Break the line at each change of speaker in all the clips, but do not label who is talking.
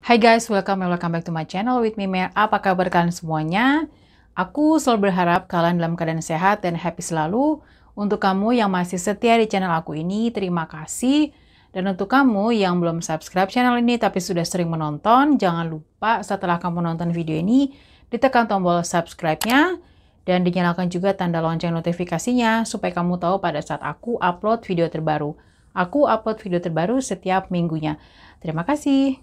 Hai guys, welcome back to my channel with me Mer. Apa kabar kalian semuanya? Aku selalu berharap kalian dalam keadaan sehat dan happy selalu. Untuk kamu yang masih setia di channel aku ini, terima kasih. Dan untuk kamu yang belum subscribe channel ini tapi sudah sering menonton, jangan lupa setelah kamu nonton video ini, ditekan tombol subscribe-nya dan dinyalakan juga tanda lonceng notifikasinya supaya kamu tahu pada saat aku upload video terbaru. Aku upload video terbaru setiap minggunya. Terima kasih.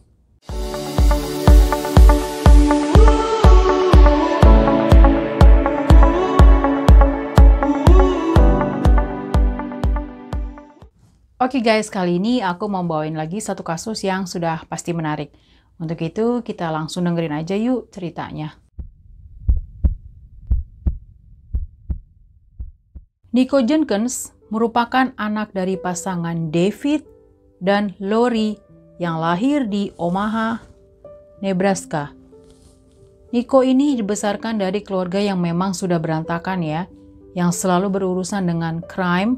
Oke guys, kali ini aku mau bawain lagi satu kasus yang sudah pasti menarik. Untuk itu kita langsung dengerin aja yuk ceritanya. Nico Jenkins merupakan anak dari pasangan David dan Lori yang lahir di Omaha, Nebraska. Nico ini dibesarkan dari keluarga yang memang sudah berantakan ya, yang selalu berurusan dengan crime,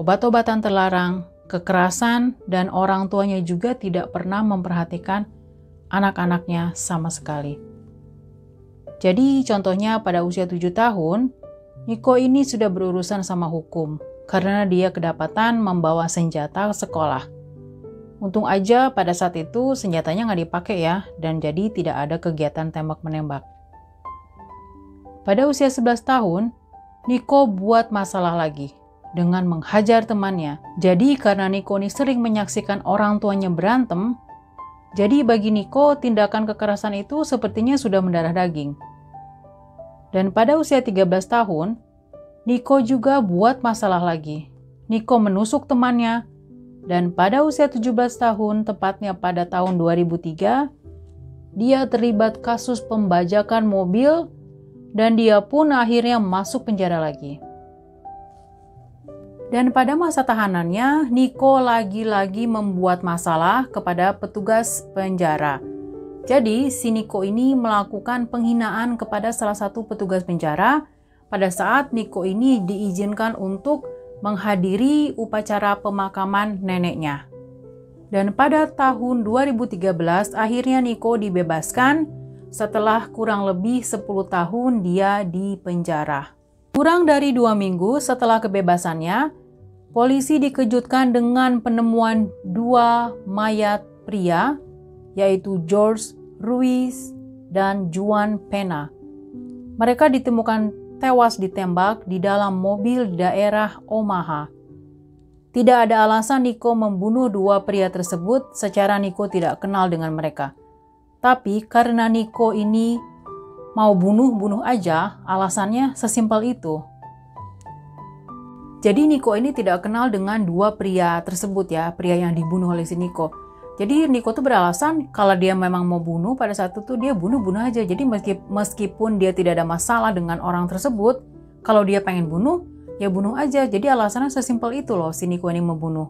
obat-obatan terlarang, kekerasan, dan orang tuanya juga tidak pernah memperhatikan anak-anaknya sama sekali. Jadi contohnya pada usia 7 tahun, Nico ini sudah berurusan sama hukum karena dia kedapatan membawa senjata ke sekolah. Untung aja pada saat itu senjatanya nggak dipakai ya, dan jadi tidak ada kegiatan tembak-menembak. Pada usia 11 tahun, Nico buat masalah lagi dengan menghajar temannya. Jadi karena Nico ini sering menyaksikan orang tuanya berantem, jadi bagi Nico tindakan kekerasan itu sepertinya sudah mendarah daging. Dan pada usia 13 tahun, Nico juga buat masalah lagi. Nico menusuk temannya, dan pada usia 17 tahun, tepatnya pada tahun 2003, dia terlibat kasus pembajakan mobil dan dia pun akhirnya masuk penjara lagi. Dan pada masa tahanannya, Nico lagi-lagi membuat masalah kepada petugas penjara. Jadi, si Nico ini melakukan penghinaan kepada salah satu petugas penjara pada saat Nico ini diizinkan untuk menghadiri upacara pemakaman neneknya. Dan pada tahun 2013, akhirnya Nico dibebaskan setelah kurang lebih 10 tahun dia di penjara. Kurang dari 2 minggu setelah kebebasannya, polisi dikejutkan dengan penemuan 2 mayat pria, yaitu George Ruiz dan Juan Pena. Mereka ditemukan tewas ditembak di dalam mobil di daerah Omaha. Tidak ada alasan Nico membunuh 2 pria tersebut secara Nico tidak kenal dengan mereka. Tapi karena Nico ini mau bunuh aja, alasannya sesimpel itu. Jadi Nico ini tidak kenal dengan 2 pria tersebut ya, pria yang dibunuh oleh si Nico. Jadi Nico tuh beralasan kalau dia memang mau bunuh pada saat itu dia bunuh aja. Jadi meskipun dia tidak ada masalah dengan orang tersebut, kalau dia pengen bunuh, ya bunuh aja. Jadi alasannya sesimpel itu loh si Nico ini membunuh.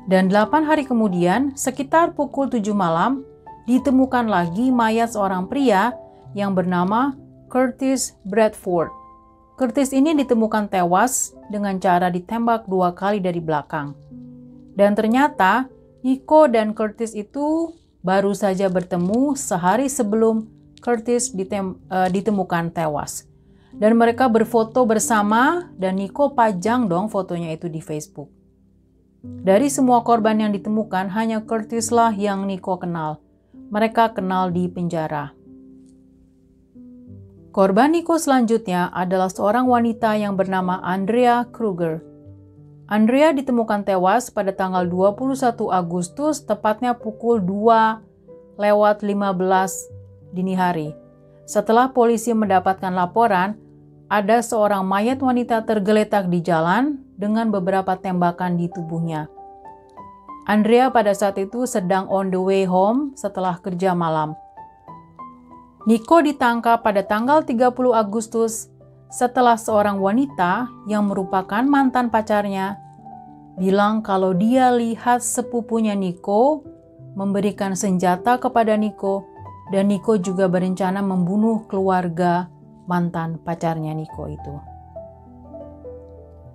Dan 8 hari kemudian, sekitar pukul 7 malam, ditemukan lagi mayat seorang pria yang bernama Curtis Bradford. Curtis ini ditemukan tewas dengan cara ditembak 2 kali dari belakang. Dan ternyata Nico dan Curtis itu baru saja bertemu sehari sebelum Curtis ditemukan tewas. Dan mereka berfoto bersama dan Nico pajang dong fotonya itu di Facebook. Dari semua korban yang ditemukan, hanya Curtis lah yang Nico kenal. Mereka kenal di penjara. Korban Nico selanjutnya adalah seorang wanita yang bernama Andrea Kruger. Andrea ditemukan tewas pada tanggal 21 Agustus, tepatnya pukul 2:15 dini hari. Setelah polisi mendapatkan laporan, ada seorang mayat wanita tergeletak di jalan dengan beberapa tembakan di tubuhnya. Andrea pada saat itu sedang on the way home setelah kerja malam. Nico ditangkap pada tanggal 30 Agustus setelah seorang wanita yang merupakan mantan pacarnya bilang kalau dia lihat sepupunya Nico memberikan senjata kepada Nico dan Nico juga berencana membunuh keluarga mantan pacarnya Nico itu.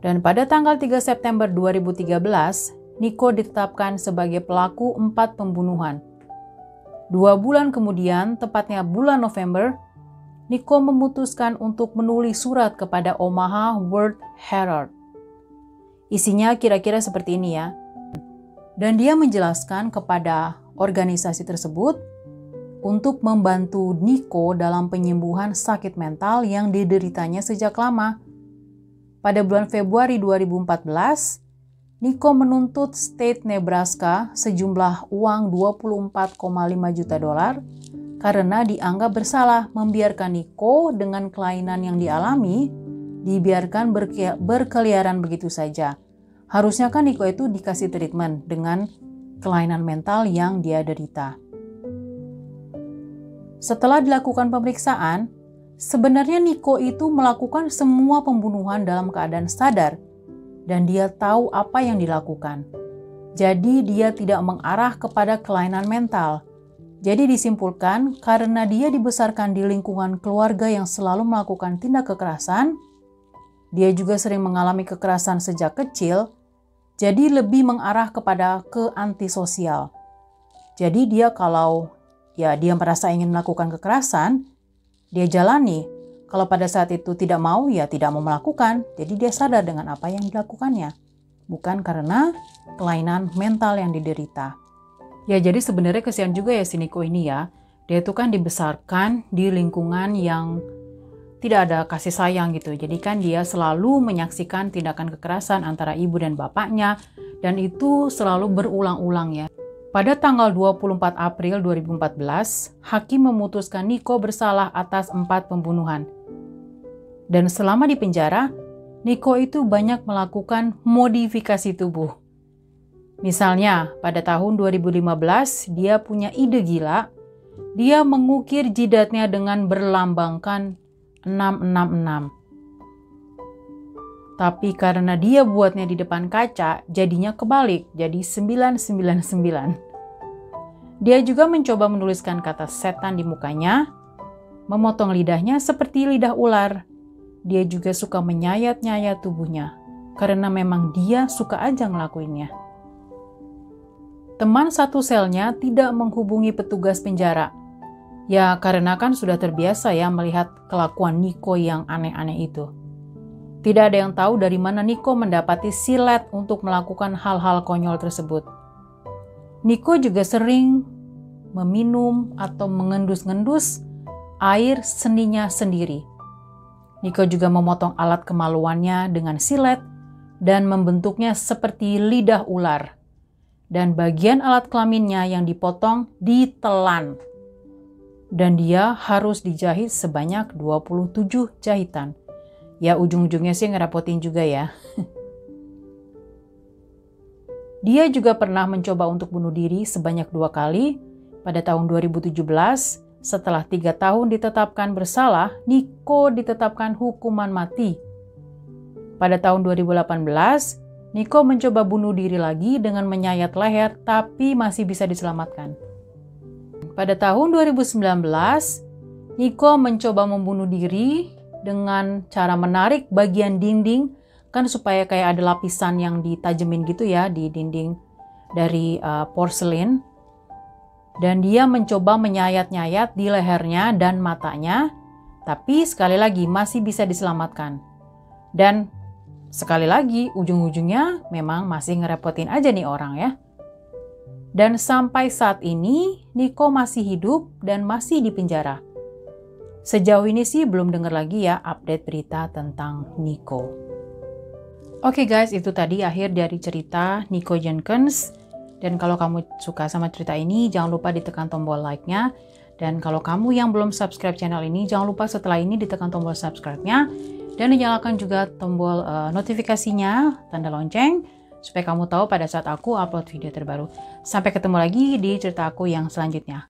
Dan pada tanggal 3 September 2013, Nico ditetapkan sebagai pelaku 4 pembunuhan. 2 bulan kemudian, tepatnya bulan November, Nico memutuskan untuk menulis surat kepada Omaha World Herald. Isinya kira-kira seperti ini ya. Dan dia menjelaskan kepada organisasi tersebut untuk membantu Nico dalam penyembuhan sakit mental yang dideritanya sejak lama. Pada bulan Februari 2014, Nico menuntut State Nebraska sejumlah uang $24,5 juta karena dianggap bersalah membiarkan Nico dengan kelainan yang dialami dibiarkan berkeliaran begitu saja. Harusnya kan Nico itu dikasih treatment dengan kelainan mental yang dia derita. Setelah dilakukan pemeriksaan, sebenarnya Nico itu melakukan semua pembunuhan dalam keadaan sadar dan dia tahu apa yang dilakukan. Jadi dia tidak mengarah kepada kelainan mental. Jadi disimpulkan karena dia dibesarkan di lingkungan keluarga yang selalu melakukan tindak kekerasan, dia juga sering mengalami kekerasan sejak kecil, jadi lebih mengarah kepada ke antisosial. Jadi dia kalau dia merasa ingin melakukan kekerasan, dia jalani. Kalau pada saat itu tidak mau, ya tidak mau melakukan. Jadi dia sadar dengan apa yang dilakukannya. Bukan karena kelainan mental yang diderita. Ya jadi sebenarnya kesian juga ya si Nico ini ya. Dia itu kan dibesarkan di lingkungan yang tidak ada kasih sayang gitu. Jadi kan dia selalu menyaksikan tindakan kekerasan antara ibu dan bapaknya. Dan itu selalu berulang-ulang ya. Pada tanggal 24 April 2014, hakim memutuskan Nico bersalah atas 4 pembunuhan. Dan selama di penjara, Nico itu banyak melakukan modifikasi tubuh. Misalnya, pada tahun 2015, dia punya ide gila. Dia mengukir jidatnya dengan berlambangkan 666. Tapi karena dia buatnya di depan kaca, jadinya kebalik, jadi 999. Dia juga mencoba menuliskan kata setan di mukanya, memotong lidahnya seperti lidah ular. Dia juga suka menyayat-nyayat tubuhnya, karena memang dia suka aja ngelakuinnya. Teman satu selnya tidak menghubungi petugas penjara. Ya karena kan sudah terbiasa ya melihat kelakuan Nico yang aneh-aneh itu. Tidak ada yang tahu dari mana Nico mendapati silet untuk melakukan hal-hal konyol tersebut. Nico juga sering meminum atau mengendus-ngendus air seninya sendiri. Nico juga memotong alat kemaluannya dengan silet dan membentuknya seperti lidah ular. Dan bagian alat kelaminnya yang dipotong ditelan. Dan dia harus dijahit sebanyak 27 jahitan. Ya ujung-ujungnya sih ngerepotin juga ya. Dia juga pernah mencoba untuk bunuh diri sebanyak 2 kali. Pada tahun 2017, setelah 3 tahun ditetapkan bersalah, Nico ditetapkan hukuman mati. Pada tahun 2018, Nico mencoba bunuh diri lagi dengan menyayat leher tapi masih bisa diselamatkan. Pada tahun 2019, Nico mencoba membunuh diri dengan cara menarik bagian dinding, kan supaya kayak ada lapisan yang ditajemin gitu ya di dinding dari porselin. Dan dia mencoba menyayat-nyayat di lehernya dan matanya, tapi sekali lagi masih bisa diselamatkan. Dan sekali lagi ujung-ujungnya memang masih ngerepotin aja nih orang ya. Dan sampai saat ini, Nico masih hidup dan masih di penjara. Sejauh ini sih belum dengar lagi ya update berita tentang Nico. Oke guys, itu tadi akhir dari cerita Nico Jenkins. Dan kalau kamu suka sama cerita ini, jangan lupa ditekan tombol like-nya. Dan kalau kamu yang belum subscribe channel ini, jangan lupa setelah ini ditekan tombol subscribe-nya. Dan dinyalakan juga tombol notifikasinya, tanda lonceng, supaya kamu tahu pada saat aku upload video terbaru. Sampai ketemu lagi di cerita aku yang selanjutnya.